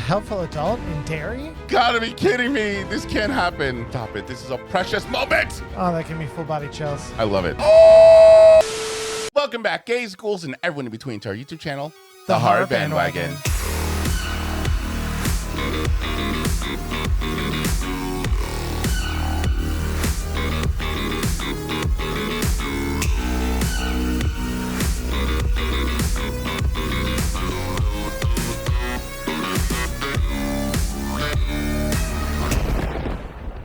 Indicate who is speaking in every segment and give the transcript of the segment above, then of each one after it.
Speaker 1: helpful adult in Derry?
Speaker 2: Gotta be kidding me. This can't happen. Stop it. This is a precious moment.
Speaker 1: Oh, that gave me full body chills.
Speaker 2: I love it. Oh! Welcome back, gays, ghouls, and everyone in between to our YouTube channel, The Horror Bandwagon.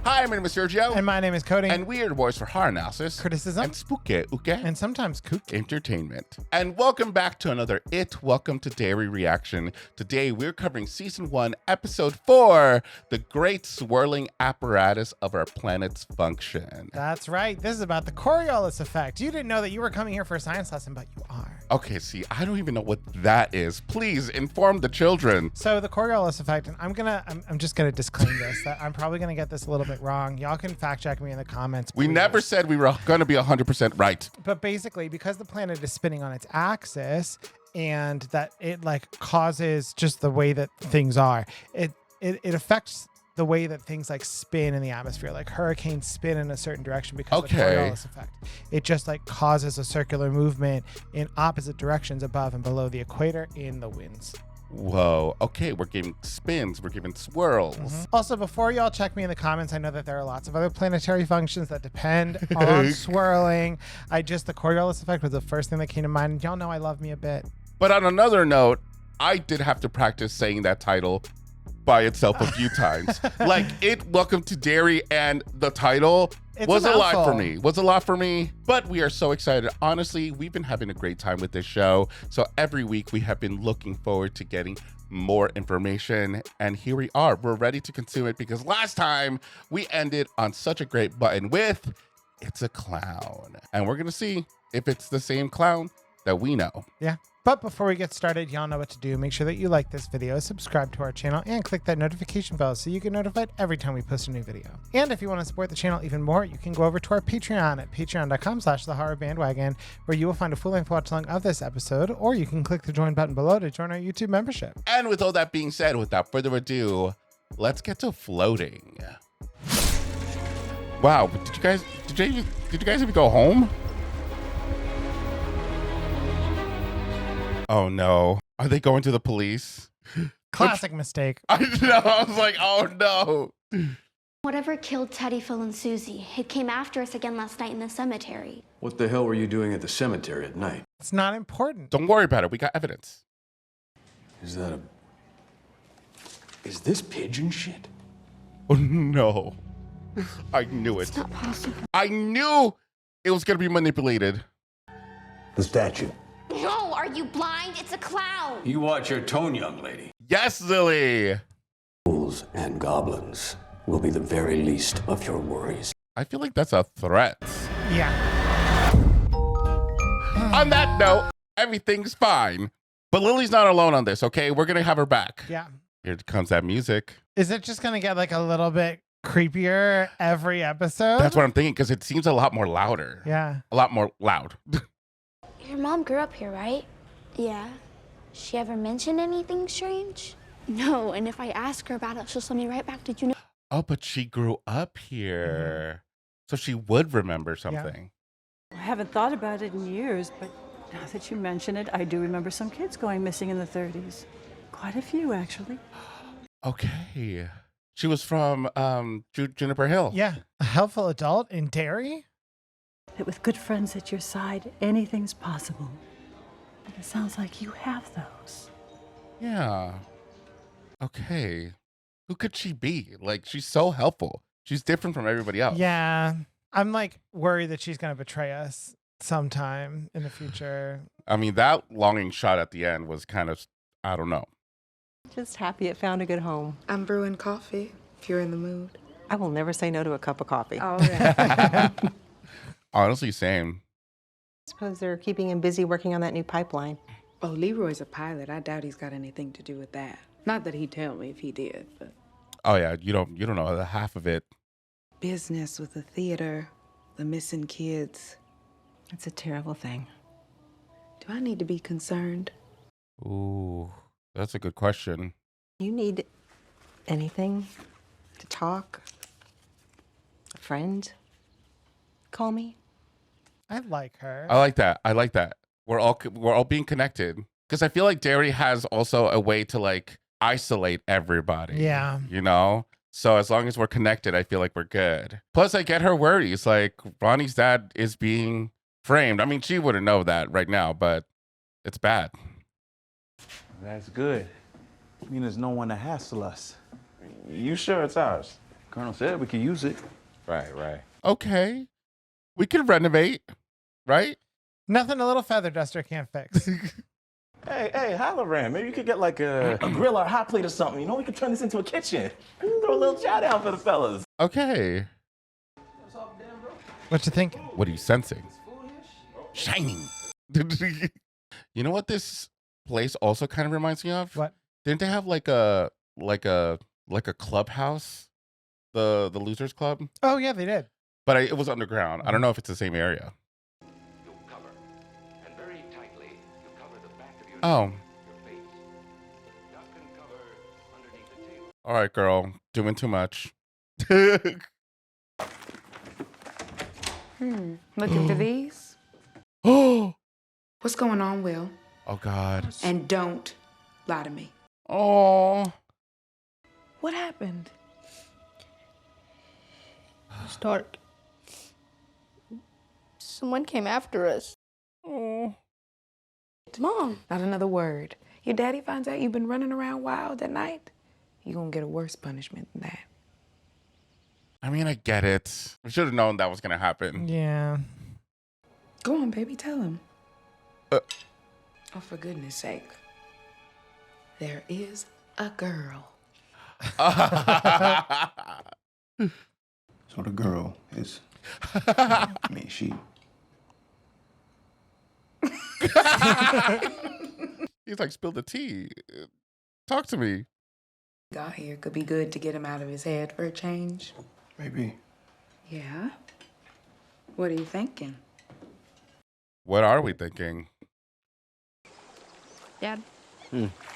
Speaker 2: Hi, my name is Sergio.
Speaker 1: And my name is Cody.
Speaker 2: And we are the boys for horror analysis,
Speaker 1: criticism,
Speaker 2: and spooky
Speaker 1: and sometimes kook
Speaker 2: entertainment. And welcome back to another Welcome to Derry reaction. Today we're covering season 1, episode 4, the great swirling apparatus of our planet's function.
Speaker 1: That's right. This is about the Coriolis effect. You didn't know that you were coming here for a science lesson, but you are.
Speaker 2: Okay, see, I don't even know what that is. Please inform the children.
Speaker 1: So the Coriolis effect, and I'm just gonna disclaim this, that I'm probably gonna get this a little bit wrong. Y'all can fact check me in the comments.
Speaker 2: We
Speaker 1: please.
Speaker 2: never said we were gonna be 100% right.
Speaker 1: But basically, because the planet is spinning on its axis, and that it like causes just the way that things are, it affects the way that things like spin in the atmosphere, like hurricanes spin in a certain direction because of the Coriolis effect. It just like causes a circular movement in opposite directions above and below the equator in the winds.
Speaker 2: Whoa, okay, we're giving spins, we're giving swirls.
Speaker 1: Also, before y'all check me in the comments, I know that there are lots of other planetary functions that depend on swirling. The Coriolis effect was the first thing that came to mind. Y'all know I love me a bit.
Speaker 2: But on another note, I did have to practice saying that title by itself a few times. Like Welcome to Derry and the title was a lot for me. But we are so excited. Honestly, we've been having a great time with this show. So every week we have been looking forward to getting more information. And here we are. We're ready to consume it because last time we ended on such a great button with it's a clown. And we're going to see if it's the same clown that we know.
Speaker 1: Yeah. But before we get started, y'all know what to do. Make sure that you like this video, subscribe to our channel, and click that notification bell so you get notified every time we post a new video. And if you want to support the channel even more, you can go over to our Patreon at patreon.com/thehorrorbandwagon, where you will find a full-length watch-along of this episode, or you can click the join button below to join our YouTube membership.
Speaker 2: And with all that being said, without further ado, let's get to floating. Wow, did you guys even go home? Oh no. Are they going to the police?
Speaker 1: Classic mistake.
Speaker 2: I know. I was like, oh no.
Speaker 3: Whatever killed Teddy, Phil, and Susie, it came after us again last night in the cemetery.
Speaker 4: What the hell were you doing at the cemetery at night?
Speaker 1: It's not important.
Speaker 2: Don't worry about it. We got evidence.
Speaker 4: Is this pigeon shit?
Speaker 2: Oh no. I knew it.
Speaker 3: It's not possible.
Speaker 2: I knew it was going to be manipulated.
Speaker 4: The statue.
Speaker 3: No, are you blind? It's a clown.
Speaker 4: You watch your tone, young lady.
Speaker 2: Yes, Lily.
Speaker 4: Ghouls and goblins will be the very least of your worries.
Speaker 2: I feel like that's a threat.
Speaker 1: Yeah.
Speaker 2: On that note, everything's fine. But Lily's not alone on this, okay? We're going to have her back.
Speaker 1: Yeah.
Speaker 2: Here comes that music.
Speaker 1: Is it just going to get like a little bit creepier every episode?
Speaker 2: That's what I'm thinking, because it seems a lot more louder.
Speaker 1: Yeah.
Speaker 2: A lot more loud.
Speaker 3: Your mom grew up here, right? Yeah. She ever mentioned anything strange? No, and if I ask her about it, she'll send me right back. Did you know?
Speaker 2: Oh, but she grew up here. So she would remember something.
Speaker 5: I haven't thought about it in years, but now that you mention it, I do remember some kids going missing in the 30s. Quite a few, actually.
Speaker 2: Okay. She was from Juniper Hill.
Speaker 1: Yeah. A helpful adult in Derry?
Speaker 5: That with good friends at your side, anything's possible. And it sounds like you have those.
Speaker 2: Yeah. Okay. Who could she be? Like, she's so helpful. She's different from everybody else.
Speaker 1: Yeah. I'm like worried that she's going to betray us sometime in the future.
Speaker 2: I mean, that longing shot at the end was kind of, I don't know.
Speaker 6: Just happy it found a good home.
Speaker 7: I'm brewing coffee, if you're in the mood.
Speaker 6: I will never say no to a cup of coffee.
Speaker 7: All right.
Speaker 2: Honestly, same.
Speaker 6: I suppose they're keeping him busy working on that new pipeline.
Speaker 7: Oh, Leroy's a pilot. I doubt he's got anything to do with that. Not that he'd tell me if he did, but
Speaker 2: Oh yeah, you don't know the half of it.
Speaker 7: business with the theater, the missing kids.
Speaker 6: It's a terrible thing.
Speaker 7: Do I need to be concerned?
Speaker 2: Ooh, that's a good question.
Speaker 6: You need anything to talk? A friend? Call me.
Speaker 1: I like her.
Speaker 2: I like that. I like that. We're all being connected because I feel like Derry has also a way to like isolate everybody.
Speaker 1: Yeah.
Speaker 2: You know? So as long as we're connected, I feel like we're good. Plus, I get her worries. Like Ronnie's dad is being framed. I mean, she wouldn't know that right now, but it's bad.
Speaker 8: That's good. I mean, there's no one to hassle us. You sure it's ours? Colonel said we could use it. Right.
Speaker 2: Okay. We can renovate, right?
Speaker 1: Nothing a little feather duster can't fix.
Speaker 9: Hey, Halloran, maybe you could get like a grill or a hot plate or something. You know, we could turn this into a kitchen. Throw a little chow down for the fellas.
Speaker 2: Okay.
Speaker 1: What you think?
Speaker 2: What are you sensing? Shining. You know what this place also kind of reminds me of?
Speaker 1: What?
Speaker 2: Didn't they have like a clubhouse? The Losers Club?
Speaker 1: Oh yeah, they did.
Speaker 2: But it was underground. I don't know if it's the same area. Oh. All right, girl. Doing too much.
Speaker 7: Looking for these?
Speaker 2: Oh.
Speaker 7: What's going on, Will?
Speaker 2: Oh, God.
Speaker 7: And don't lie to me.
Speaker 2: Oh.
Speaker 7: What happened?
Speaker 10: It's dark. Someone came after us.
Speaker 2: Oh.
Speaker 7: Mom. Not another word. Your daddy finds out you've been running around wild at night, you're gonna get a worse punishment than that.
Speaker 2: I mean, I get it. We should have known that was going to happen.
Speaker 1: Yeah.
Speaker 7: Go on, baby, tell him. Oh, for goodness sake. There is a girl.
Speaker 11: So the girl is, I mean, she.
Speaker 2: He's like, spill the tea. Talk to me.
Speaker 7: Got here could be good to get him out of his head for a change.
Speaker 11: Maybe.
Speaker 7: Yeah? What are you thinking?
Speaker 2: What are we thinking?
Speaker 10: Dad,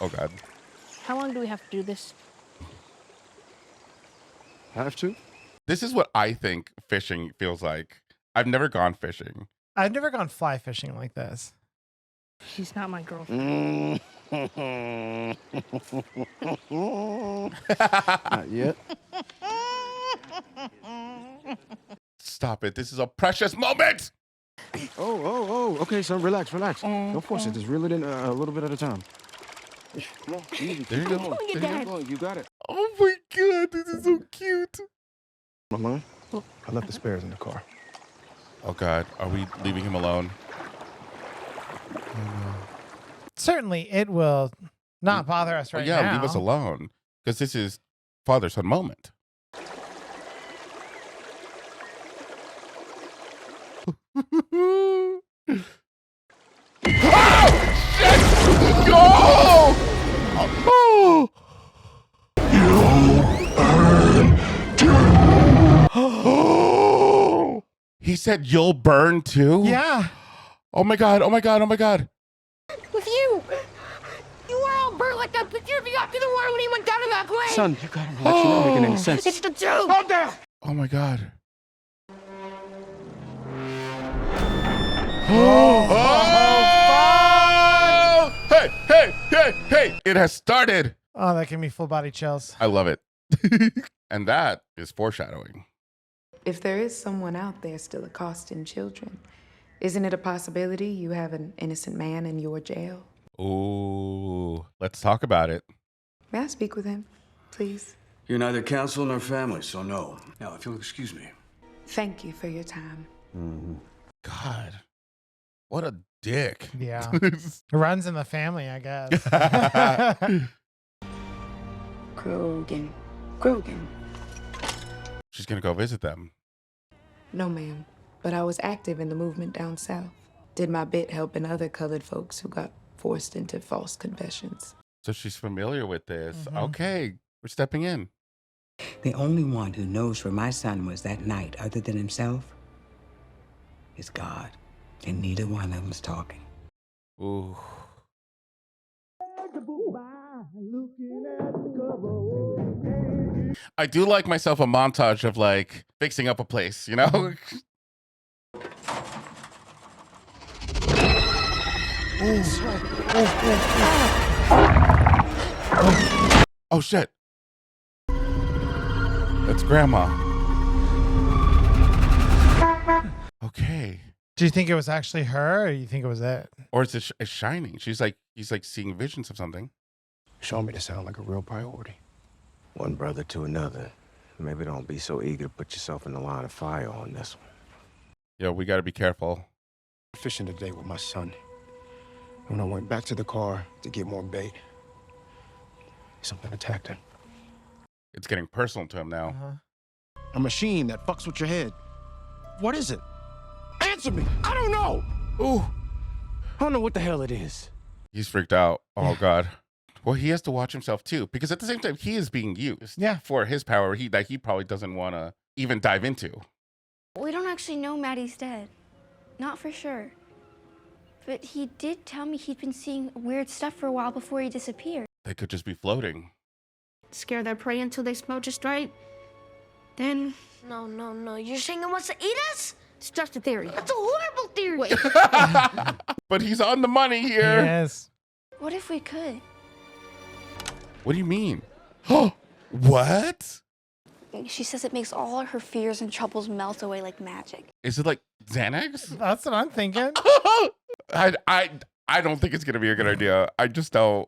Speaker 2: Oh, God.
Speaker 10: how long do we have to do this?
Speaker 11: Have to?
Speaker 2: This is what I think fishing feels like. I've never gone fishing.
Speaker 1: I've never gone fly fishing like this.
Speaker 10: She's not my girlfriend.
Speaker 11: Not yet.
Speaker 2: Stop it. This is a precious moment.
Speaker 11: Oh. Okay, son, relax. Don't force it. Just reel it in a little bit at a time. Come on, easy.
Speaker 2: There you go.
Speaker 10: Look at Dad.
Speaker 11: You got it.
Speaker 2: Oh, my God. This is so cute.
Speaker 11: Mama, I left the spares in the car.
Speaker 2: Oh, God. Are we leaving him alone?
Speaker 1: Certainly, it will not bother us right now.
Speaker 2: Yeah, leave us alone. Because this is father-son moment. Oh, shit! Go! Oh! He said you'll burn too?
Speaker 1: Yeah.
Speaker 2: Oh my God.
Speaker 10: With you! You were all burnt like that picture of you after the war when he went down in that plane!
Speaker 11: Son, you gotta relax. You're not making any sense.
Speaker 10: It's the truth!
Speaker 11: Calm down.
Speaker 2: Oh my God. Hey! It has started.
Speaker 1: Oh, that gave me full body chills.
Speaker 2: I love it. And that is foreshadowing.
Speaker 7: If there is someone out there still accosting children, isn't it a possibility you have an innocent man in your jail?
Speaker 2: Ooh, let's talk about it.
Speaker 7: May I speak with him, please?
Speaker 4: You're neither counsel nor family, so no. Now, if you'll excuse me.
Speaker 7: Thank you for your time.
Speaker 2: God, what a dick.
Speaker 1: Yeah. Runs in the family, I guess.
Speaker 7: Grogan.
Speaker 2: She's gonna go visit them.
Speaker 7: No, ma'am. But I was active in the movement down south. Did my bit helping other colored folks who got forced into false confessions.
Speaker 2: So she's familiar with this. Okay, we're stepping in.
Speaker 12: The only one who knows where my son was that night, other than himself, is God. And neither one of them's talking.
Speaker 2: Ooh. I do like myself a montage of like fixing up a place, you know? Oh shit. That's grandma. Okay.
Speaker 1: Do you think it was actually her, or you think it was it?
Speaker 2: Or it's it's shining. He's like seeing visions of something.
Speaker 11: Show me to sound like a real priority.
Speaker 13: One brother to another. Maybe don't be so eager to put yourself in the line of fire on this one.
Speaker 2: Yo, we got to be careful.
Speaker 11: Fishing today with my son. When I went back to the car to get more bait, something attacked him.
Speaker 2: It's getting personal to him now.
Speaker 11: A machine that fucks with your head. What is it? Answer me. I don't know.
Speaker 13: Ooh. I don't know what the hell it is.
Speaker 2: He's freaked out. Oh God. Well, he has to watch himself too, because at the same time, he is being used for his power that he probably doesn't want to even dive into.
Speaker 3: We don't actually know Maddie's dead. Not for sure. But he did tell me he'd been seeing weird stuff for a while before he disappeared.
Speaker 2: They could just be floating.
Speaker 10: Scare their prey until they smell just right. Then... No. You're saying it wants to eat us? It's just a theory. That's a horrible theory. Wait.
Speaker 2: But he's on the money here.
Speaker 1: Yes.
Speaker 3: What if we could?
Speaker 2: What do you mean? What?
Speaker 3: She says it makes all her fears and troubles melt away like magic.
Speaker 2: Is it like Xanax?
Speaker 1: That's what I'm thinking.
Speaker 2: I don't think it's gonna be a good idea. I just don't.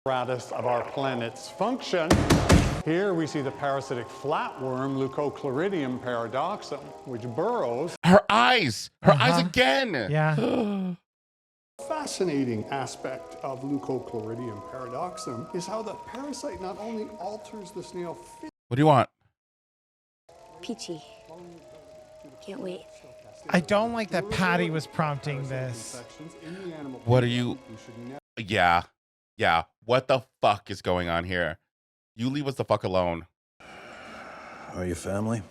Speaker 14: Apparatus of our planet's function. Here we see the parasitic flatworm Leucochloridium paradoxum, which burrows.
Speaker 2: Her eyes again.
Speaker 1: Yeah.
Speaker 14: Fascinating aspect of Leucochloridium paradoxum is how the parasite not only alters the snail.
Speaker 2: What do you want?
Speaker 3: Peachy. Can't wait.
Speaker 1: I don't like that Patty was prompting this.
Speaker 2: What are you? Yeah. What the fuck is going on here? You leave us the fuck alone.
Speaker 15: Are you family?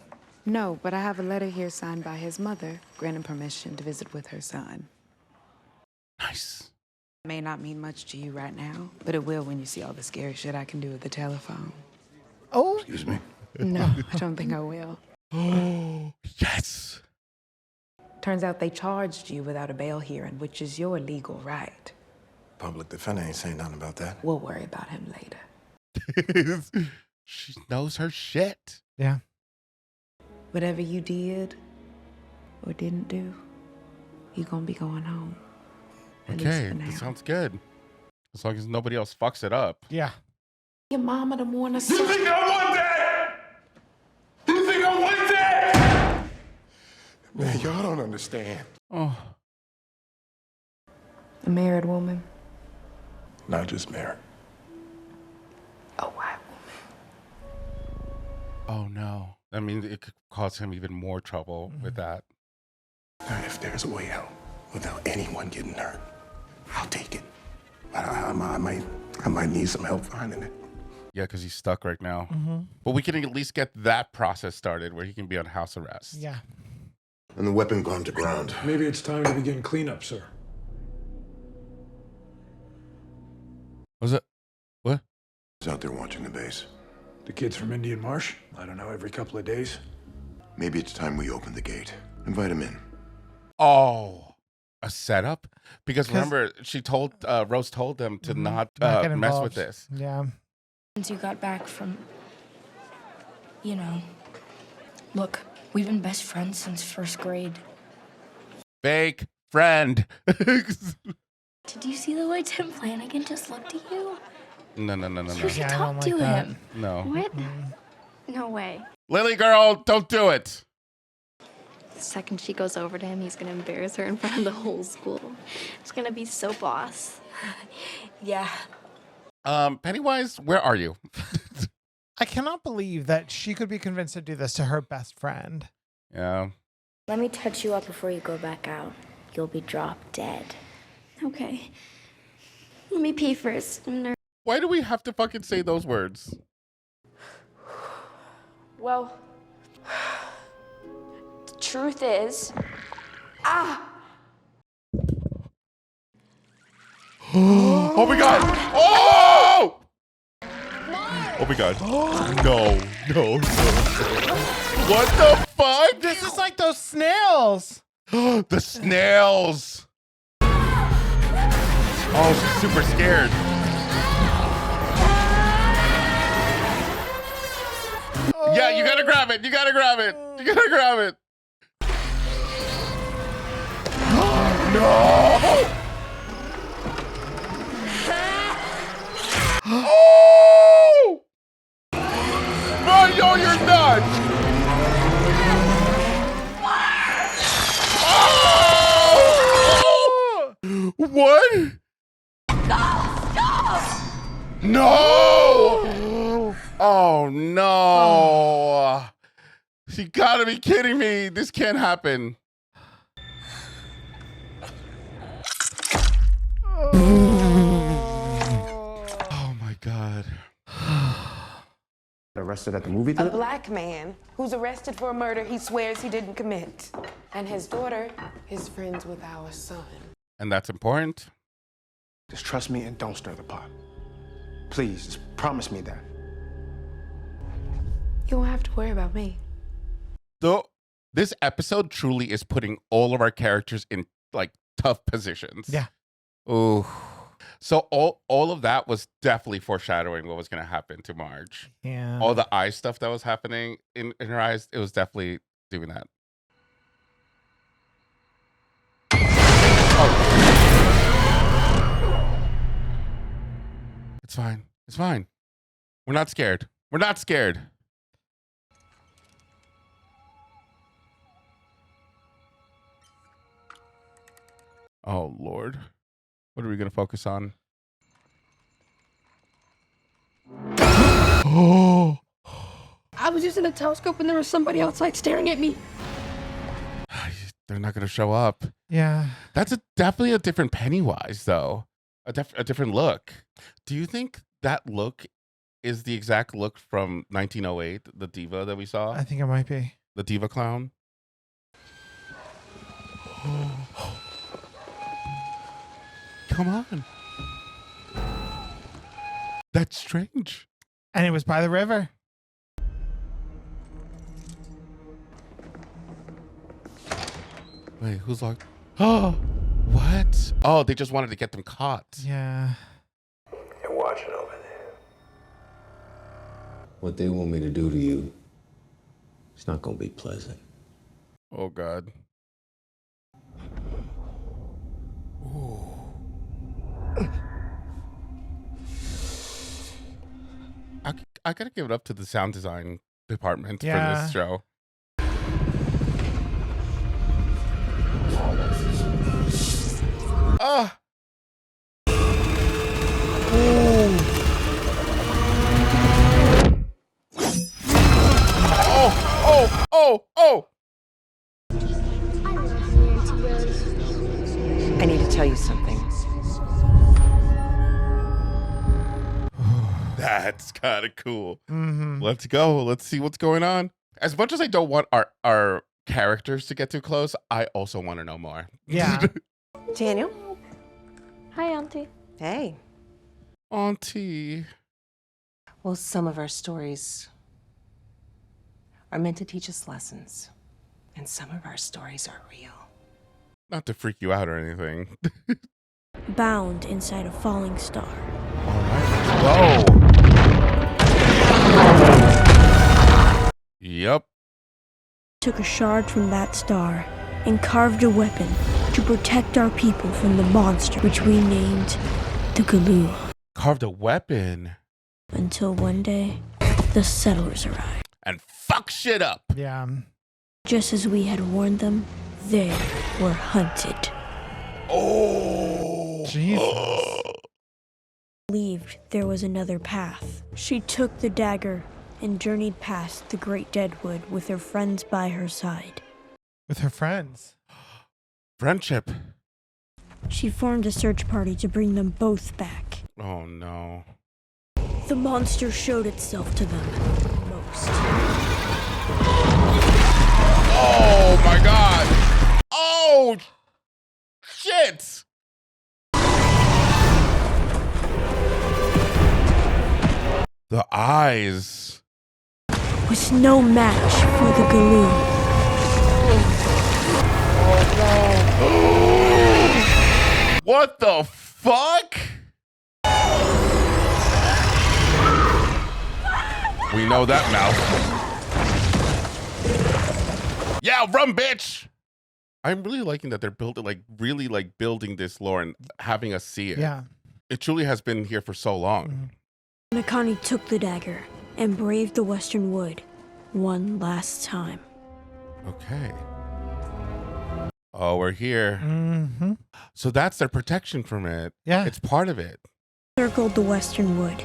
Speaker 7: No, but I have a letter here signed by his mother, granting permission to visit with her son.
Speaker 2: Nice.
Speaker 7: It may not mean much to you right now, but it will when you see all the scary shit I can do with the telephone.
Speaker 1: Oh.
Speaker 15: Excuse me.
Speaker 7: No, I don't think I will.
Speaker 2: Oh, yes.
Speaker 7: Turns out they charged you without a bail hearing, which is your legal right.
Speaker 15: Public defender ain't saying nothing about that.
Speaker 7: We'll worry about him later.
Speaker 2: She knows her shit.
Speaker 1: Yeah.
Speaker 7: Whatever you did or didn't do, you're gonna be going home.
Speaker 2: Okay, that sounds good. As long as nobody else fucks it up.
Speaker 1: Yeah.
Speaker 7: Your mama done want us.
Speaker 14: You think I want that? You think I want that?
Speaker 15: Man, y'all don't understand.
Speaker 2: Oh.
Speaker 7: A married woman.
Speaker 15: Not just married.
Speaker 7: A white woman.
Speaker 2: Oh no. I mean, it could cause him even more trouble with that.
Speaker 15: Now, if there's a way out without anyone getting hurt, I'll take it. But I might need some help finding it.
Speaker 2: Yeah, because he's stuck right now. But we can at least get that process started where he can be on house arrest.
Speaker 1: Yeah.
Speaker 15: And the weapon gone to ground.
Speaker 16: Maybe it's time to begin cleanup, sir.
Speaker 2: Was it? What?
Speaker 15: He's out there watching the base.
Speaker 16: The kids from Indian Marsh? I don't know, every couple of days.
Speaker 15: Maybe it's time we open the gate. Invite him in.
Speaker 2: Oh, a setup? Because remember, she told Rose told them to not
Speaker 1: get
Speaker 2: mess
Speaker 1: involved.
Speaker 2: with this.
Speaker 1: Yeah.
Speaker 3: Since you got back from, look, we've been best friends since first grade.
Speaker 2: Fake friend.
Speaker 3: Did you see the way Tim Flanagan just looked at you?
Speaker 2: No.
Speaker 3: You should talk to him.
Speaker 2: No.
Speaker 3: What? No way.
Speaker 2: Lily girl, don't do it.
Speaker 3: The second she goes over to him, he's gonna embarrass her in front of the whole school. It's gonna be so boss. Yeah.
Speaker 2: Pennywise, where are you?
Speaker 1: I cannot believe that she could be convinced to do this to her best friend.
Speaker 2: Yeah.
Speaker 3: Let me touch you up before you go back out. You'll be drop dead. Okay. Let me pee first.
Speaker 2: Why do we have to fucking say those words?
Speaker 3: Well, the truth is,
Speaker 2: Oh my god! Oh! Oh my god. No. What the fuck?
Speaker 1: This is like those snails.
Speaker 2: The snails. Oh, she's super scared. Yeah, you gotta grab it. You gotta grab it. You gotta grab it. No! Oh! Bro, yo, you're nuts! Oh! What? No! Oh no! You gotta be kidding me! This can't happen. Oh my god.
Speaker 11: Arrested at the movie
Speaker 7: A
Speaker 11: theater?
Speaker 7: black man who's arrested for a murder he swears he didn't commit. And his daughter is friends with our son.
Speaker 2: And that's important.
Speaker 11: Just trust me and don't stir the pot. Please, just promise me that.
Speaker 7: You won't have to worry about me.
Speaker 2: Though this episode truly is putting all of our characters in like tough positions.
Speaker 1: Yeah.
Speaker 2: Ooh. So all of that was definitely foreshadowing what was going to happen to Marge.
Speaker 1: Yeah.
Speaker 2: All the eye stuff that was happening in her eyes, it was definitely doing that. Oh. It's fine. It's fine. We're not scared. We're not scared. Oh, Lord. What are we going to focus on? Oh.
Speaker 10: I was using a telescope and there was somebody outside staring at me.
Speaker 2: They're not going to show up.
Speaker 1: Yeah.
Speaker 2: That's definitely a different Pennywise, though. A different look. Do you think that look is the exact look from 1908, the diva that we saw?
Speaker 1: I think it might be.
Speaker 2: The diva clown? Come on. That's strange.
Speaker 1: And it was by the river.
Speaker 2: Wait, who's locked? Oh, what? Oh, they just wanted to get them caught.
Speaker 1: Yeah.
Speaker 4: You're watching over there. What they want me to do to you, it's not gonna be pleasant.
Speaker 2: Oh, God. Ooh. I gotta give it up to the sound design department for this show. Ah. Oh.
Speaker 6: I need to tell you something.
Speaker 2: That's kind of cool.
Speaker 1: Mm-hmm.
Speaker 2: Let's go. Let's see what's going on. As much as I don't want our characters to get too close, I also want to know more.
Speaker 1: Yeah.
Speaker 6: Daniel?
Speaker 3: Hi, Auntie.
Speaker 6: Hey.
Speaker 2: Auntie.
Speaker 6: Well, some of our stories are meant to teach us lessons. And some of our stories are real.
Speaker 2: Not to freak you out or anything.
Speaker 10: Bound inside a falling star.
Speaker 2: All right, let's go. Yep.
Speaker 10: Took a shard from that star and carved a weapon to protect our people from the monster, which we named the Galoo.
Speaker 2: Carved a weapon.
Speaker 10: Until one day, the settlers arrived.
Speaker 2: And fuck shit up.
Speaker 1: Yeah.
Speaker 10: Just as we had warned them, they were hunted.
Speaker 2: Oh.
Speaker 1: Jesus.
Speaker 10: Believed there was another path. She took the dagger and journeyed past the great deadwood with her friends by her side.
Speaker 1: With her friends?
Speaker 2: Friendship.
Speaker 10: She formed a search party to bring them both back.
Speaker 2: Oh, no.
Speaker 10: The monster showed itself to them most.
Speaker 2: Oh, my God. Oh, shit. The eyes.
Speaker 10: Was no match for the Galoon.
Speaker 2: What the fuck? We know that mouth. Yeah, run, bitch. I'm really liking that they're building, like, really like building this lore and having us see it.
Speaker 1: Yeah.
Speaker 2: It truly has been here for so long.
Speaker 10: Makani took the dagger and braved the Western Wood one last time.
Speaker 2: Okay. Oh, we're here.
Speaker 1: Mm-hmm.
Speaker 2: So that's their protection from it.
Speaker 1: Yeah.
Speaker 2: It's part of it.
Speaker 10: Circled the Western Wood,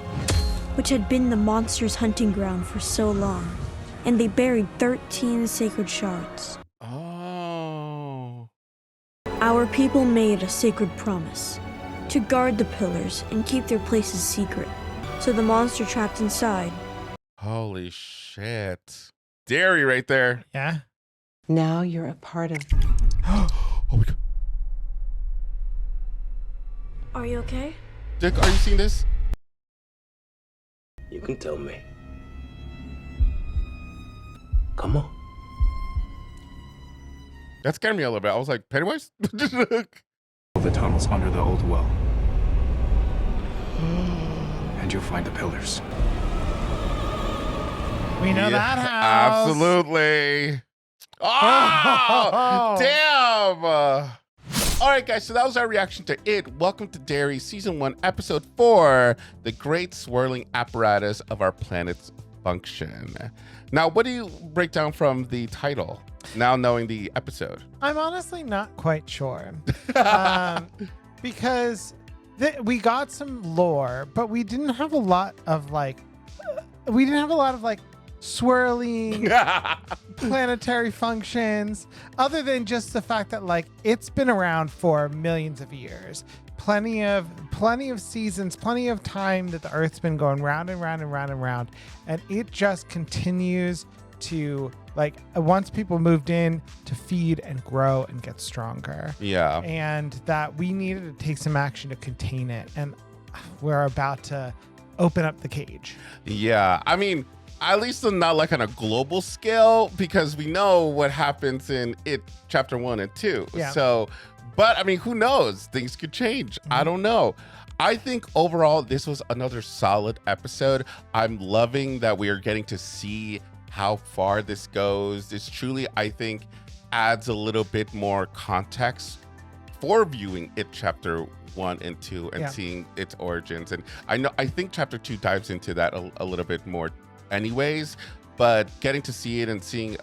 Speaker 10: which had been the monster's hunting ground for so long, and they buried 13 sacred shards.
Speaker 2: Oh.
Speaker 10: Our people made a sacred promise to guard the pillars and keep their places secret, so the monster trapped inside.
Speaker 2: Holy shit. Derry right there.
Speaker 1: Yeah.
Speaker 6: Now you're a part of...
Speaker 2: Oh my God.
Speaker 10: Are you okay?
Speaker 2: Dick, are you seeing this?
Speaker 4: You can tell me. Come on.
Speaker 2: That scared me a little bit. I was like, Pennywise?
Speaker 16: The tunnels under the old well. And you'll find the pillars.
Speaker 1: We know that house.
Speaker 2: Absolutely. Oh, damn. All right, guys, so that was our reaction to It. Welcome to Derry, Season 1, Episode 4, The Great Swirling Apparatus of Our Planet's Function. Now, what do you break down from the title, now knowing the episode?
Speaker 1: I'm honestly not quite sure. Because we got some lore, but we didn't have a lot of like swirling planetary functions, other than just the fact that like it's been around for millions of years, plenty of seasons, plenty of time that the Earth's been going round and round and round and round, and it just continues to, like, once people moved in, to feed and grow and get stronger.
Speaker 2: Yeah.
Speaker 1: And that we needed to take some action to contain it, and we're about to open up the cage.
Speaker 2: Yeah, I mean, at least not like on a global scale, because we know what happens in It Chapter 1 and 2.
Speaker 1: Yeah.
Speaker 2: So, but I mean, who knows? Things could change. I don't know. I think overall, this was another solid episode. I'm loving that we are getting to see how far this goes. This truly, I think, adds a little bit more context for viewing It Chapter 1 and 2 and seeing its origins. And I think Chapter 2 dives into that a little bit more anyways, but getting to see it and seeing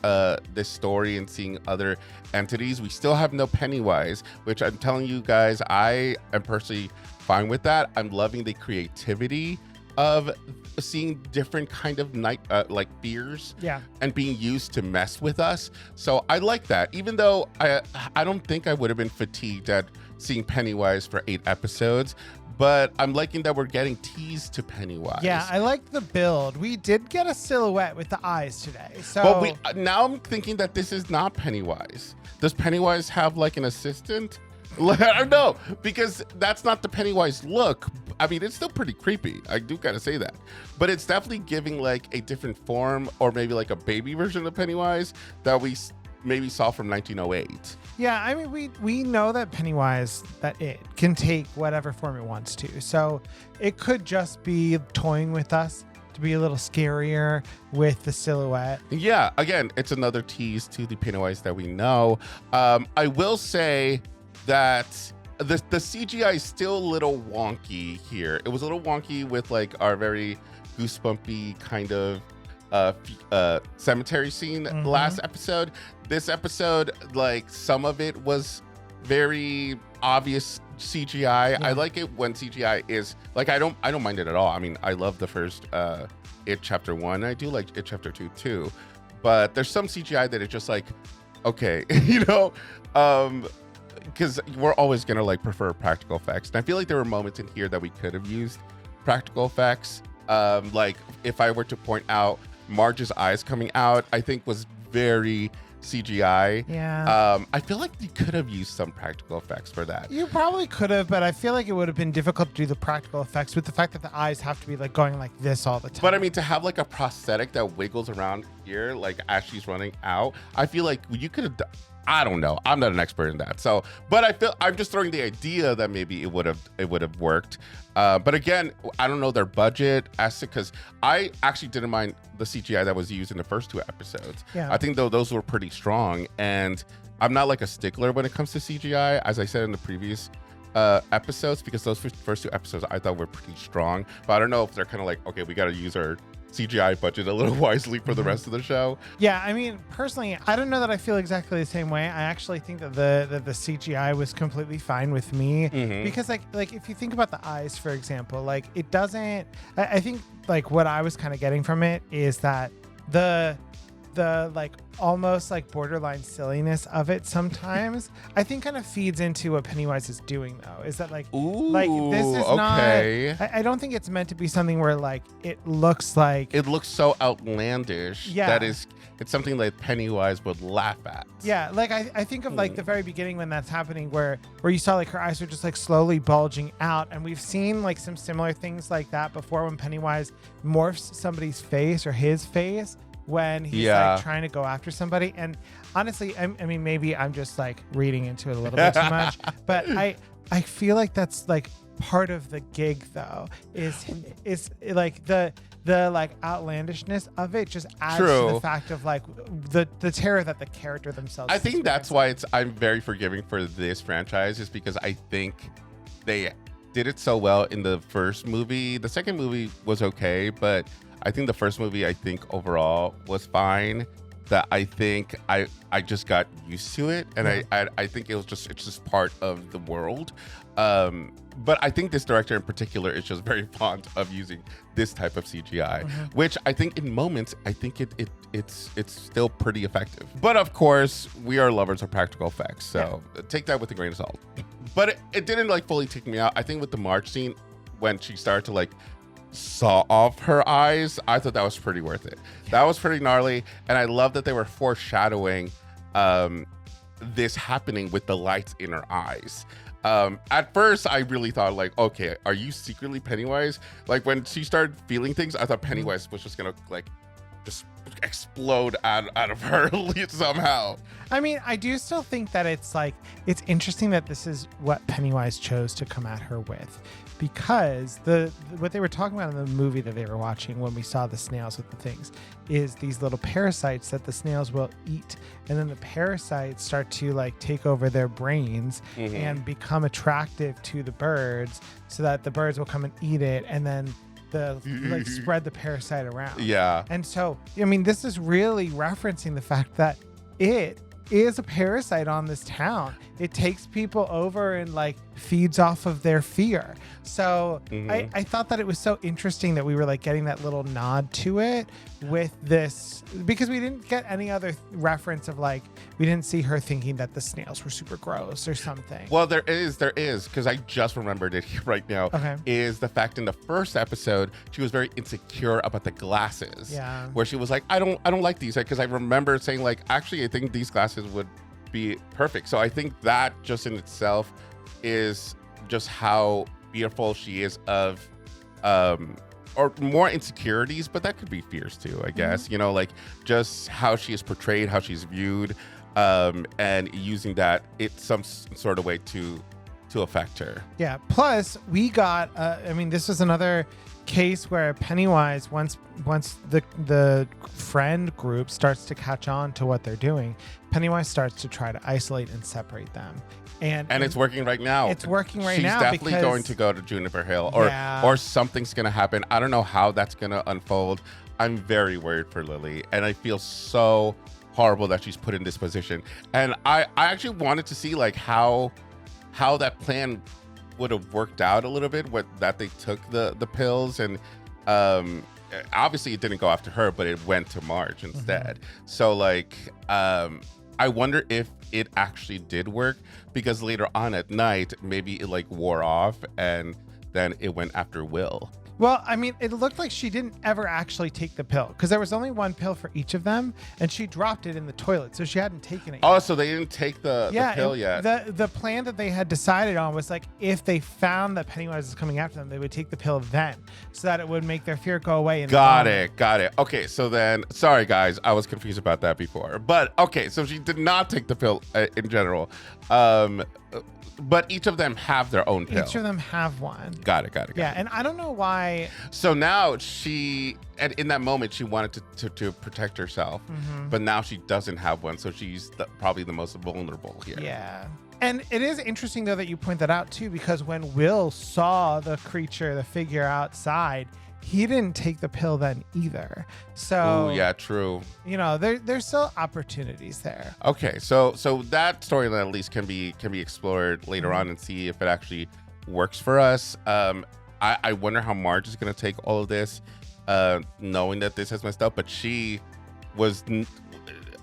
Speaker 2: this story and seeing other entities. We still have no Pennywise, which I'm telling you guys, I am personally fine with that. I'm loving the creativity of seeing different kind of night like fears and being used to mess with us. So I like that, even though I don't think I would have been fatigued at seeing Pennywise for 8 episodes, but I'm liking that we're getting teased to Pennywise.
Speaker 1: Yeah, I like the build. We did get a silhouette with the eyes today. So
Speaker 2: but now I'm thinking that this is not Pennywise. Does Pennywise have like an assistant? I don't know, because that's not the Pennywise look. I mean, it's still pretty creepy. I do gotta say that. But it's definitely giving like a different form, or maybe like a baby version of Pennywise that we maybe saw from 1908.
Speaker 1: Yeah, I mean, we know that Pennywise, that it can take whatever form it wants to. So it could just be toying with us to be a little scarier with the silhouette.
Speaker 2: Yeah, again, it's another tease to the Pennywise that we know. I will say that the CGI is still a little wonky here. It was a little wonky with like our very goosebumpy kind of cemetery scene last episode. This episode, like, some of it was very obvious CGI. I like it when CGI is like, I don't mind it at all. I mean, I love the first It Chapter 1. I do like It Chapter 2 too, but there's some CGI that it's just like, okay, you know, because we're always gonna like prefer practical effects, and I feel like there were moments in here that we could have used practical effects. Like if I were to point out Marge's eyes coming out, I think was very CGI.
Speaker 1: Yeah.
Speaker 2: I feel like you could have used some practical effects for that.
Speaker 1: You probably could have, but I feel like it would have been difficult to do the practical effects with the fact that the eyes have to be like going like this all the time.
Speaker 2: But I mean, to have like a prosthetic that wiggles around here, like as she's running out, I feel like you could have done. I don't know. I'm not an expert in that. So, but I'm just throwing the idea that maybe it would have worked. But again, I don't know their budget as to, because I actually didn't mind the CGI that was used in the first 2 episodes.
Speaker 1: Yeah.
Speaker 2: I think those were pretty strong, and I'm not like a stickler when it comes to CGI, as I said in the previous episodes, because those first 2 episodes I thought were pretty strong. But I don't know if they're kind of like, okay, we got to use our CGI budget a little wisely for the rest of the show.
Speaker 1: Yeah, I mean, personally, I don't know that I feel exactly the same way. I actually think that the CGI was completely fine with me because like if you think about the eyes, for example, like it doesn't. I think like what I was kind of getting from it is that the like almost like borderline silliness of it sometimes I think kind of feeds into what Pennywise is doing, though, is that like this is
Speaker 2: okay.
Speaker 1: not I don't think it's meant to be something where like it looks
Speaker 2: so outlandish.
Speaker 1: Yeah,
Speaker 2: that is, it's something that Pennywise would laugh at.
Speaker 1: Yeah, like I think of like the very beginning when that's happening, where you saw like her eyes are just like slowly bulging out, and we've seen like some similar things like that before when Pennywise morphs somebody's face or his face when he's like trying to go after somebody. And honestly, I mean, maybe I'm just like reading into it a little bit too much, but I feel like that's like part of the gig, though, is like the like outlandishness of it just adds to the fact of like the terror that the character themselves.
Speaker 2: I think that's why I'm very forgiving for this franchise, is because I think they did it so well in the first movie. The second movie was okay, but I think the first movie, I think overall was fine, that I think I just got used to it, and I think it's just part of the world. But I think this director in particular is just very fond of using this type of CGI, which I think in moments, I think it's still pretty effective. But of course, we are lovers of practical effects, so take that with a grain of salt. But it didn't like fully take me out. I think with the March scene, when she started to like saw off her eyes, I thought that was pretty worth it. That was pretty gnarly, and I love that they were foreshadowing this happening with the lights in her eyes. At first I really thought like, okay, are you secretly Pennywise? Like when she started feeling things, I thought Pennywise was just gonna like just explode out of her somehow.
Speaker 1: I mean, I do still think that it's interesting that this is what Pennywise chose to come at her with, because what they were talking about in the movie that they were watching when we saw the snails with the things is these little parasites that the snails will eat, and then the parasites start to like take over their brains and become attractive to the birds, so that the birds will come and eat it, and then like spread the parasite around.
Speaker 2: Yeah.
Speaker 1: And so, I mean, this is really referencing the fact that it is a parasite on this town. It takes people over and like feeds off of their fear. So I thought that it was so interesting that we were like getting that little nod to it with this, because we didn't get any other reference of like, we didn't see her thinking that the snails were super gross or something.
Speaker 2: Well, there is, because I just remembered it right now.
Speaker 1: Okay.
Speaker 2: Is the fact in the first episode, she was very insecure about the glasses.
Speaker 1: Yeah.
Speaker 2: Where she was like, I don't like these, because I remember saying like, actually, I think these glasses would be perfect. So I think that just in itself is just how beautiful she is of or more insecurities, but that could be fears too, I guess. You know, like just how she is portrayed, how she's viewed, and using that some sort of way to affect her.
Speaker 1: Yeah. Plus, we got. I mean, this was another case where Pennywise, once the friend group starts to catch on to what they're doing, Pennywise starts to try to isolate and separate them. And
Speaker 2: it's working right now.
Speaker 1: It's working right now.
Speaker 2: She's definitely going to go to Juniper Hill, or something's going to happen. I don't know how that's going to unfold. I'm very worried for Lily, and I feel so horrible that she's put in this position. And I actually wanted to see like how that plan would have worked out a little bit, that they took the pills, and obviously it didn't go after her, but it went to Marge instead. So like I wonder if it actually did work, because later on at night maybe it like wore off and then it went after Will.
Speaker 1: Well, I mean, it looked like she didn't ever actually take the pill because there was only one pill for each of them, and she dropped it in the toilet, so she hadn't taken it yet.
Speaker 2: Oh, so they didn't take the pill yet.
Speaker 1: The plan that they had decided on was like if they found that Pennywise was coming after them, they would take the pill then, so that it would make their fear go away.
Speaker 2: Got it. Okay, so then, sorry guys, I was confused about that before. But okay, so she did not take the pill in general. But each of them have their own pill.
Speaker 1: Each of them have one.
Speaker 2: Got it.
Speaker 1: Yeah, and I don't know why.
Speaker 2: So now and in that moment, she wanted to protect herself, but now she doesn't have one, so she's probably the most vulnerable here.
Speaker 1: Yeah. And it is interesting, though, that you point that out, too, because when Will saw the creature, the figure outside, he didn't take the pill then either. So,
Speaker 2: oh, yeah, true.
Speaker 1: You know, there's still opportunities there.
Speaker 2: Okay, so that storyline at least can be explored later on and see if it actually works for us. I wonder how Marge is going to take all of this, knowing that this has messed up, but she was.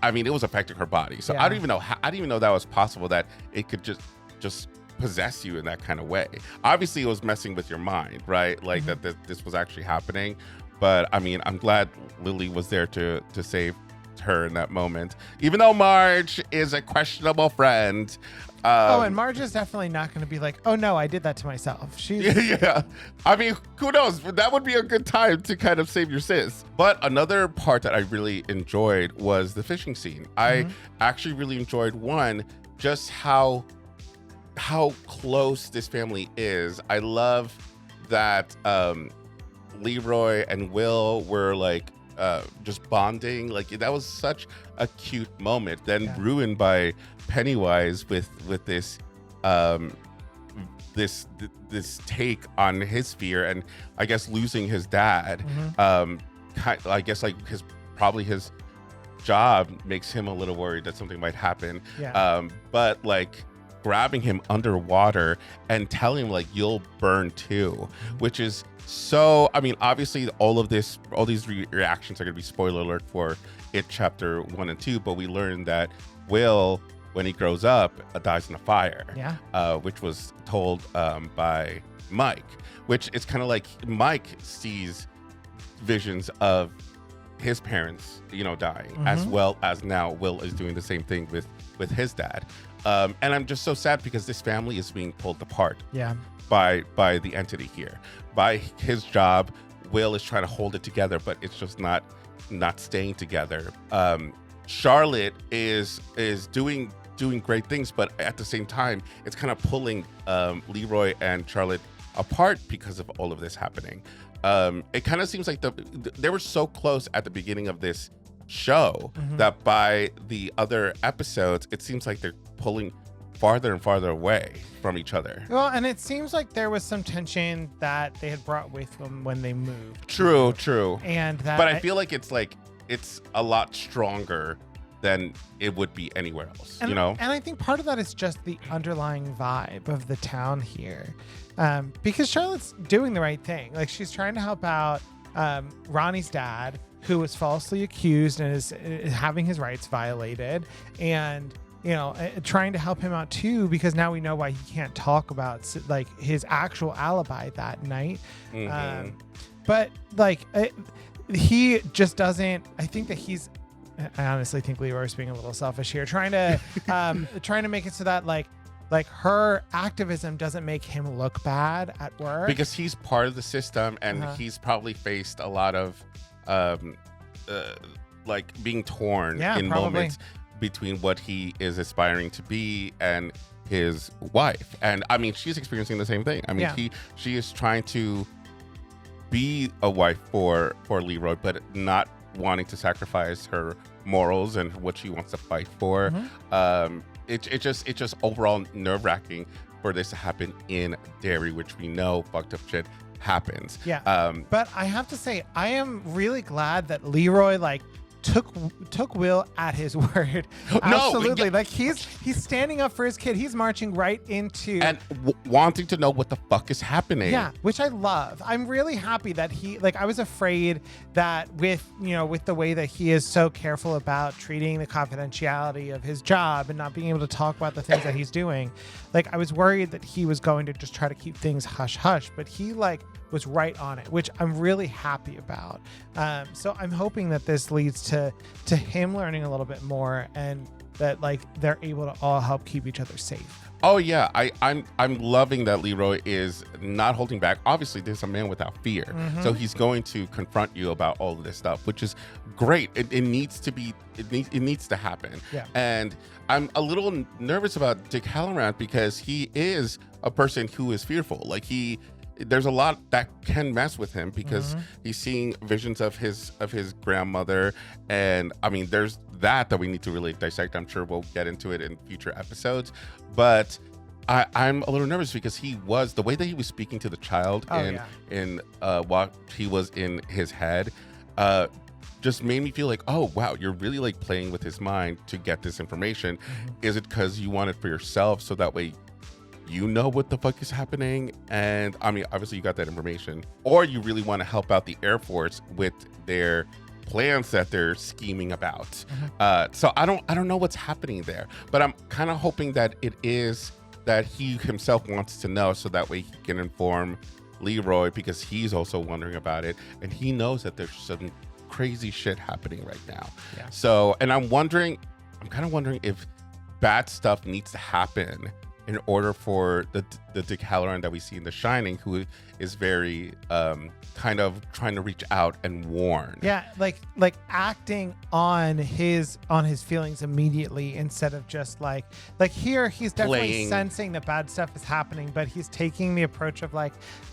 Speaker 2: I mean, it was affecting her body, so I don't even know that was possible, that it could just possess you in that kind of way. Obviously, it was messing with your mind, right? Like that this was actually happening. But I mean, I'm glad Lily was there to save her in that moment, even though Marge is a questionable friend.
Speaker 1: And Marge is definitely not going to be like, oh no, I did that to myself.
Speaker 2: Yeah. I mean, who knows? That would be a good time to kind of save your sis. But another part that I really enjoyed was the fishing scene. I actually really enjoyed just how close this family is. I love that Leroy and Will were like just bonding. Like that was such a cute moment, then ruined by Pennywise with this this take on his fear, and I guess losing his dad. I guess like his job makes him a little worried that something might happen. But like grabbing him underwater and telling him like you'll burn too, which is so, I mean, obviously all these reactions are going to be spoiler alert for It Chapter 1 and 2, but we learned that Will, when he grows up, dies in a fire, which was told by Mike, which is kind of like Mike sees visions of his parents, dying, as well as now Will is doing the same thing with his dad. And I'm just so sad because this family is being pulled apart by the entity here. By his job, Will is trying to hold it together, but it's just not staying together. Charlotte is doing great things, but at the same time, it's kind of pulling Leroy and Charlotte apart because of all of this happening. It kind of seems like they were so close at the beginning of this show that by the other episodes, it seems like they're pulling farther and farther away from each other.
Speaker 1: Well, and it seems like there was some tension that they had brought with them when they moved.
Speaker 2: True.
Speaker 1: And that,
Speaker 2: but I feel like it's a lot stronger than it would be anywhere else,
Speaker 1: And I think part of that is just the underlying vibe of the town here. Because Charlotte's doing the right thing. Like, she's trying to help out Ronnie's dad, who was falsely accused and is having his rights violated. And trying to help him out too, because now we know why he can't talk about like his actual alibi that night. But like he just doesn't. I think that I honestly think Leroy's being a little selfish here, trying to make it so that like her activism doesn't make him look bad at work,
Speaker 2: because he's part of the system, and he's probably faced a lot of like being torn in moments between what he is aspiring to be and his wife. And I mean, she's experiencing the same thing. I mean, she is trying to be a wife for Leroy, but not wanting to sacrifice her morals and what she wants to fight for. It's just overall nerve-wracking for this to happen in Derry, which we know fucked up shit happens.
Speaker 1: But I have to say, I am really glad that Leroy took Will at his word. Absolutely. Like he's standing up for his kid. He's marching right into
Speaker 2: and wanting to know what the fuck is happening.
Speaker 1: Yeah, which I love. I'm really happy that I was afraid that with the way that he is so careful about treating the confidentiality of his job and not being able to talk about the things that he's doing, like I was worried that he was going to just try to keep things hush hush, but he was right on it, which I'm really happy about. So I'm hoping that this leads to him learning a little bit more, and that like they're able to all help keep each other safe.
Speaker 2: Oh yeah, I'm loving that Leroy is not holding back. Obviously, there's a man without fear, so he's going to confront you about all of this stuff, which is great. It needs to be. It needs to happen.
Speaker 1: Yeah.
Speaker 2: And I'm a little nervous about Dick Halloran because he is a person who is fearful. Like there's a lot that can mess with him because he's seeing visions of his grandmother, and I mean, there's that we need to really dissect. I'm sure we'll get into it in future episodes, but I'm a little nervous because the way that he was speaking to the child in what he was in his head, just made me feel like, oh wow, you're really like playing with his mind to get this information. Is it because you want it for yourself so that way you know what the fuck is happening? And I mean, obviously you got that information, or you really want to help out the Air Force with their plans that they're scheming about. So I don't know what's happening there, but I'm kind of hoping that it is that he himself wants to know so that way he can inform Leroy, because he's also wondering about it, and he knows that there's some crazy shit happening right now. So, and I'm kind of wondering if bad stuff needs to happen in order for the Dick Halloran that we see in The Shining, who is very kind of trying to reach out and warn.
Speaker 1: Yeah, like acting on his feelings immediately instead of just like here he's definitely sensing that bad stuff is happening, but he's taking the approach of like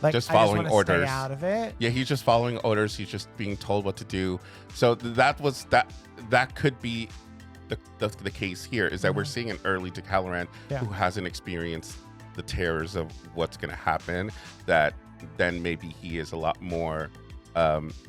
Speaker 2: just following
Speaker 1: I just
Speaker 2: orders.
Speaker 1: Stay out of it.
Speaker 2: Yeah, he's just following orders. He's just being told what to do. So that could be the case here, is that we're seeing an early Dick Halloran who hasn't experienced the terrors of what's going to happen, that then maybe he is a lot more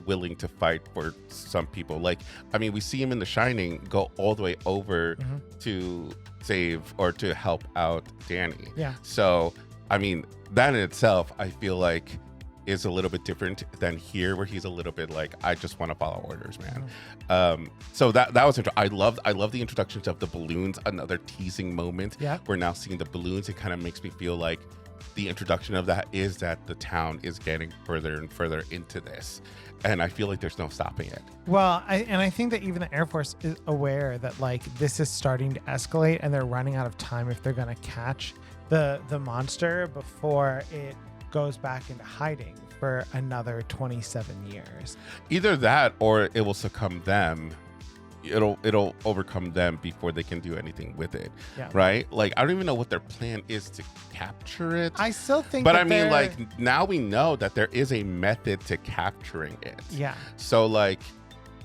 Speaker 2: willing to fight for some people. Like, I mean, we see him in The Shining go all the way over to save or to help out Danny.
Speaker 1: Yeah.
Speaker 2: So, I mean, that in itself, I feel like is a little bit different than here, where he's a little bit like, I just want to follow orders, man. So that was interesting. I love the introductions of the balloons, another teasing moment.
Speaker 1: Yeah.
Speaker 2: We're now seeing the balloons. It kind of makes me feel like the introduction of that is that the town is getting further and further into this, and I feel like there's no stopping it.
Speaker 1: Well, I think that even the Air Force is aware that like this is starting to escalate, and they're running out of time if they're going to catch the monster before it goes back into hiding for another 27 years.
Speaker 2: Either that, or it will succumb them. It'll overcome them before they can do anything with it.
Speaker 1: Yeah.
Speaker 2: Right? Like, I don't even know what their plan is to capture it.
Speaker 1: I still think,
Speaker 2: but I mean, like, now we know that there is a method to capturing it.
Speaker 1: Yeah.
Speaker 2: So like,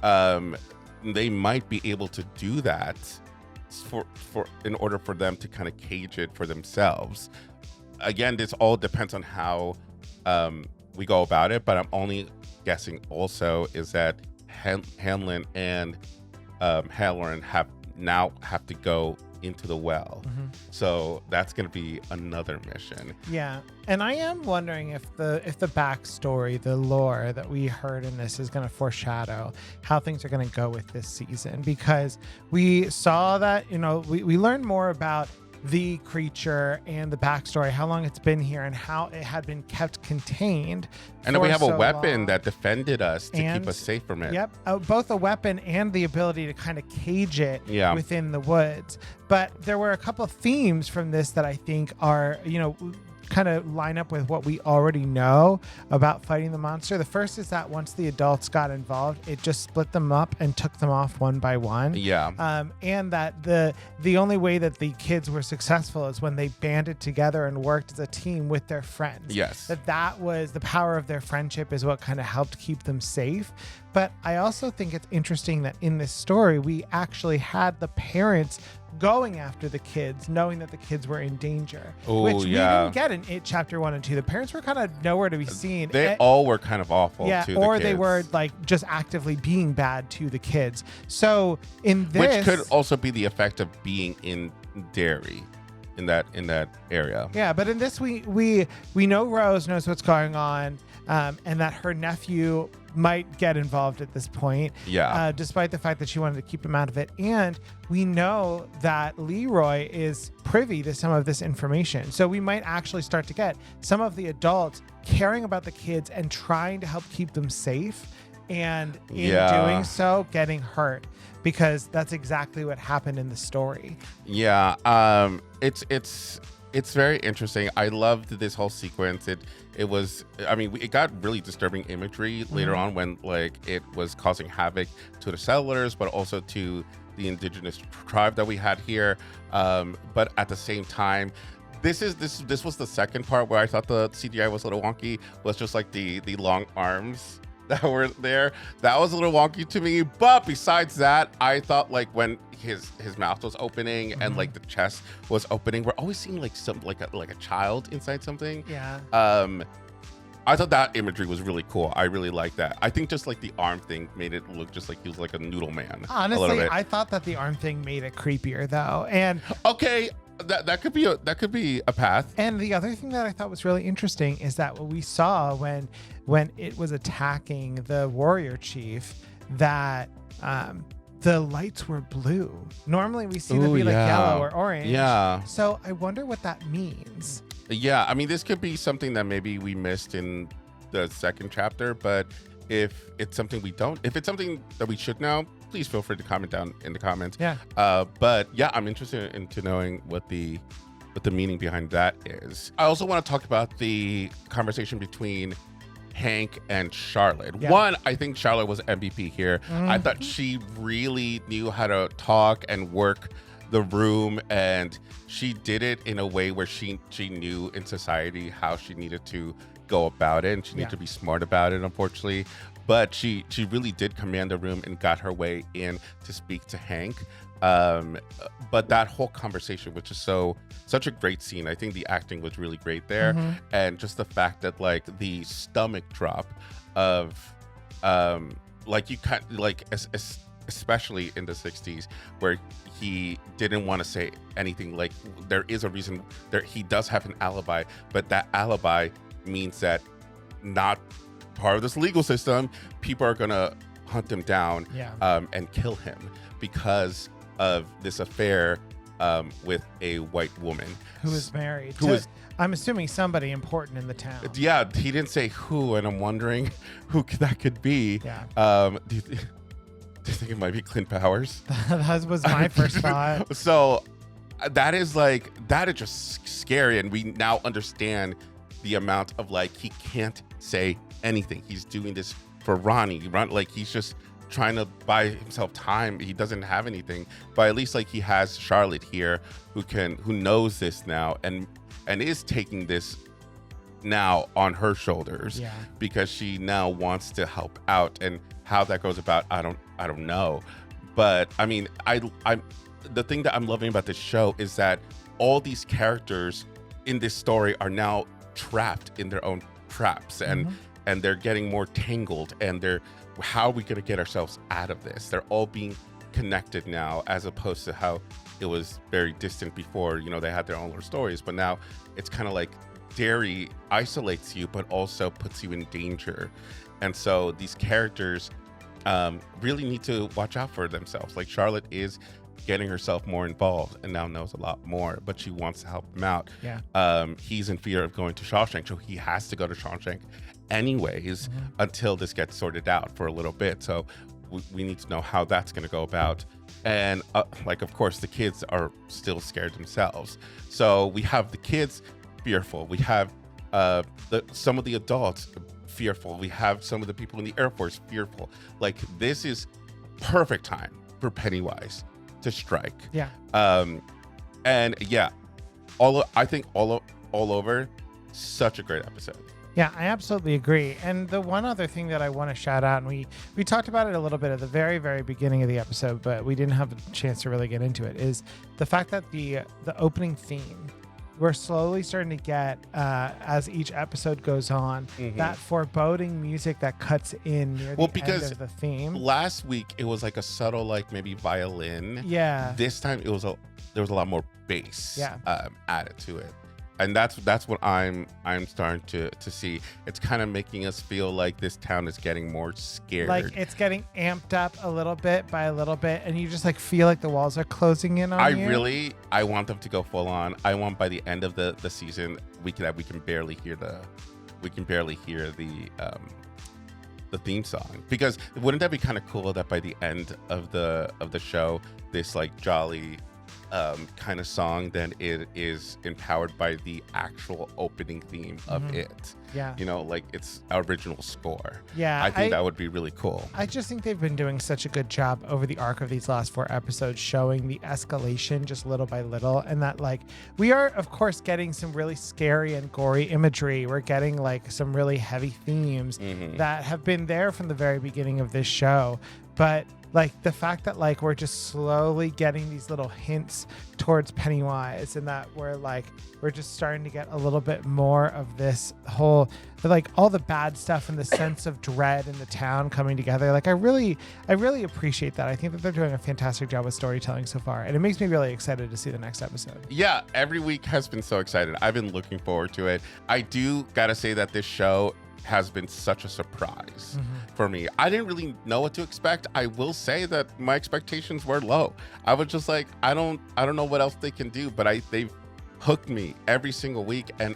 Speaker 2: they might be able to do that for in order for them to kind of cage it for themselves. Again, this all depends on how we go about it, but I'm only guessing also is that Hanlon and Halloran have to go into the well. So that's going to be another mission.
Speaker 1: Yeah. And I am wondering if the backstory, the lore that we heard in this is going to foreshadow how things are going to go with this season, because we saw that, we learned more about the creature and the backstory, how long it's been here and how it had been kept contained.
Speaker 2: And then we have a weapon that defended us to keep us safe from it.
Speaker 1: Yep. Both a weapon and the ability to kind of cage it within the woods. But there were a couple of themes from this that I think are, kind of line up with what we already know about fighting the monster. The first is that once the adults got involved, it just split them up and took them off one by one.
Speaker 2: Yeah.
Speaker 1: And that the only way that the kids were successful is when they banded together and worked as a team with their friends.
Speaker 2: Yes.
Speaker 1: That was the power of their friendship is what kind of helped keep them safe. But I also think it's interesting that in this story, we actually had the parents going after the kids, knowing that the kids were in danger, which we didn't get in It Chapter 1 and 2. The parents were kind of nowhere to be seen.
Speaker 2: They all were kind of awful to the kids.
Speaker 1: Or they were like just actively being bad to the kids. So in this,
Speaker 2: which could also be the effect of being in Derry, in that area.
Speaker 1: Yeah, but in this we know Rose knows what's going on, and that her nephew might get involved at this point.
Speaker 2: Yeah.
Speaker 1: Despite the fact that she wanted to keep him out of it. And we know that Leroy is privy to some of this information. So we might actually start to get some of the adults caring about the kids and trying to help keep them safe. And in doing so, getting hurt, because that's exactly what happened in the story.
Speaker 2: Yeah. It's very interesting. I loved this whole sequence. It was, I mean, it got really disturbing imagery later on when like it was causing havoc to the settlers, but also to the indigenous tribe that we had here. But at the same time, this was the second part where I thought the CGI was a little wonky, was just like the long arms that were there. That was a little wonky to me. But besides that, I thought like when his mouth was opening and like the chest was opening, we're always seeing like some like a child inside something.
Speaker 1: Yeah.
Speaker 2: I thought that imagery was really cool. I really like that. I think just like the arm thing made it look just like he was like a noodle man.
Speaker 1: Honestly, I thought that the arm thing made it creepier though. And
Speaker 2: okay, that could be a path.
Speaker 1: And the other thing that I thought was really interesting is that what we saw when it was attacking the warrior chief, that the lights were blue. Normally we see them be like yellow or orange.
Speaker 2: Yeah.
Speaker 1: So I wonder what that means.
Speaker 2: Yeah, I mean, this could be something that maybe we missed in the second chapter, but if it's something if it's something that we should know, please feel free to comment down in the comments.
Speaker 1: Yeah.
Speaker 2: But yeah, I'm interested into knowing what the meaning behind that is. I also want to talk about the conversation between Hank and Charlotte.
Speaker 1: Yeah.
Speaker 2: One, I think Charlotte was MVP here. I thought she really knew how to talk and work the room, and she did it in a way where she knew in society how she needed to go about it, and she needed to be smart about it, unfortunately. But she really did command the room and got her way in to speak to Hank. But that whole conversation, which is such a great scene, I think the acting was really great there. And just the fact that like the stomach drop of like you can't like especially in the 60s where he didn't want to say anything. Like there is a reason there, he does have an alibi, but that alibi means that not part of this legal system, people are gonna hunt him down and kill him because of this affair with a white woman
Speaker 1: who is married
Speaker 2: who is,
Speaker 1: I'm assuming somebody important in the town.
Speaker 2: Yeah, he didn't say who, and I'm wondering who that could be. Do you think it might be Clint Powers?
Speaker 1: That was my first thought.
Speaker 2: So that is just scary, and we now understand the amount of like he can't say anything. He's doing this for Ronnie. Like he's just trying to buy himself time. He doesn't have anything, but at least like he has Charlotte here who knows this now and is taking this now on her shoulders because she now wants to help out. And how that goes about, I don't know. But I mean, I'm the thing that I'm loving about this show is that all these characters in this story are now trapped in their own traps, and they're getting more tangled, and how are we going to get ourselves out of this? They're all being connected now, as opposed to how it was very distant before. You know, they had their own little stories, but now it's kind of like Derry isolates you, but also puts you in danger. And so these characters really need to watch out for themselves. Like Charlotte is getting herself more involved and now knows a lot more, but she wants to help him out. He's in fear of going to Shawshank, so he has to go to Shawshank anyways until this gets sorted out for a little bit. So we need to know how that's going to go about. And like, of course, the kids are still scared themselves. So we have the kids fearful. We have some of the adults fearful. We have some of the people in the Air Force fearful. Like, this is perfect time for Pennywise to strike. And yeah, I think all over, such a great episode.
Speaker 1: Yeah, I absolutely agree. And the one other thing that I want to shout out, and we talked about it a little bit at the very, very beginning of the episode, but we didn't have a chance to really get into it, is the fact that the opening theme, we're slowly starting to get, as each episode goes on, that foreboding music that cuts in near the end of the theme.
Speaker 2: Last week, it was like a subtle, like maybe violin.
Speaker 1: Yeah.
Speaker 2: This time, there was a lot more bass added to it. And that's what I'm starting to see. It's kind of making us feel like this town is getting more scared.
Speaker 1: Like it's getting amped up a little bit by a little bit, and you just like feel like the walls are closing in on you.
Speaker 2: I want them to go full on. I want by the end of the season we can barely hear the theme song, because wouldn't that be kind of cool that by the end of the show, this like jolly kind of song, then it is empowered by the actual opening theme of it.
Speaker 1: Yeah.
Speaker 2: You know, like its original score.
Speaker 1: Yeah.
Speaker 2: I think that would be really cool.
Speaker 1: I just think they've been doing such a good job over the arc of these last 4 episodes, showing the escalation just little by little. And that like, we are of course getting some really scary and gory imagery. We're getting like some really heavy themes that have been there from the very beginning of this show. But like the fact that like we're just slowly getting these little hints towards Pennywise, and that we're just starting to get a little bit more of this whole, like all the bad stuff and the sense of dread in the town coming together. Like I really appreciate that. I think that they're doing a fantastic job with storytelling so far, and it makes me really excited to see the next episode.
Speaker 2: Yeah, every week has been so excited. I've been looking forward to it. I do gotta say that this show has been such a surprise for me. I didn't really know what to expect. I will say that my expectations were low. I was just like, I don't know what else they can do, but they've hooked me every single week, and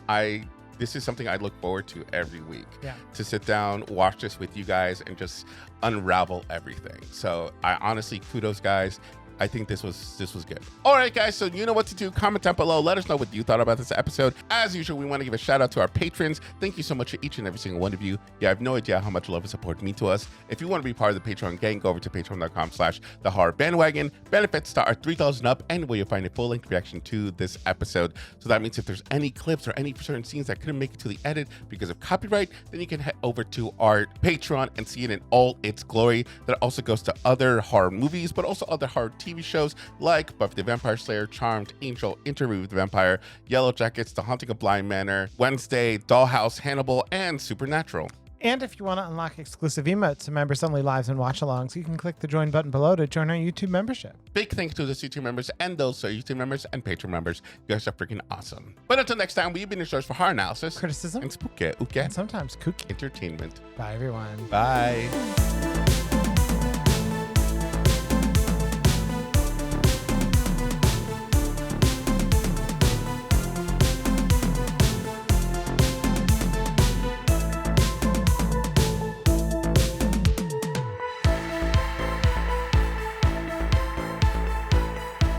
Speaker 2: this is something I look forward to every week.
Speaker 1: Yeah.
Speaker 2: To sit down, watch this with you guys, and just unravel everything. So I honestly, kudos, guys. I think this was good. All right, guys, so you know what to do. Comment down below. Let us know what you thought about this episode. As usual, we want to give a shout out to our patrons. Thank you so much to each and every single one of you. You have no idea how much love and support mean to us. If you want to be part of the Patreon gang, go over to patreon.com/thehorrorbandwagon. Benefits start at $3,000 up, and where you'll find a full-length reaction to this episode. So that means if there's any clips or any certain scenes that couldn't make it to the edit because of copyright, then you can head over to our Patreon and see it in all its glory. That also goes to other horror movies, but also other horror TV shows like Buffy the Vampire Slayer, Charmed, Angel, Interview with the Vampire, Yellow Jackets, The Haunting of Bly Manor, Wednesday, Dollhouse, Hannibal, and Supernatural.
Speaker 1: And if you want to unlock exclusive emotes and members-only lives and watch-alongs, you can click the join button below to join our YouTube membership.
Speaker 2: Big thanks to those YouTube members and those YouTube members and Patreon members. You guys are freaking awesome. But until next time, we've been your source for horror analysis,
Speaker 1: criticism,
Speaker 2: and spooky,
Speaker 1: and sometimes kooky
Speaker 2: entertainment.
Speaker 1: Bye, everyone.
Speaker 2: Bye.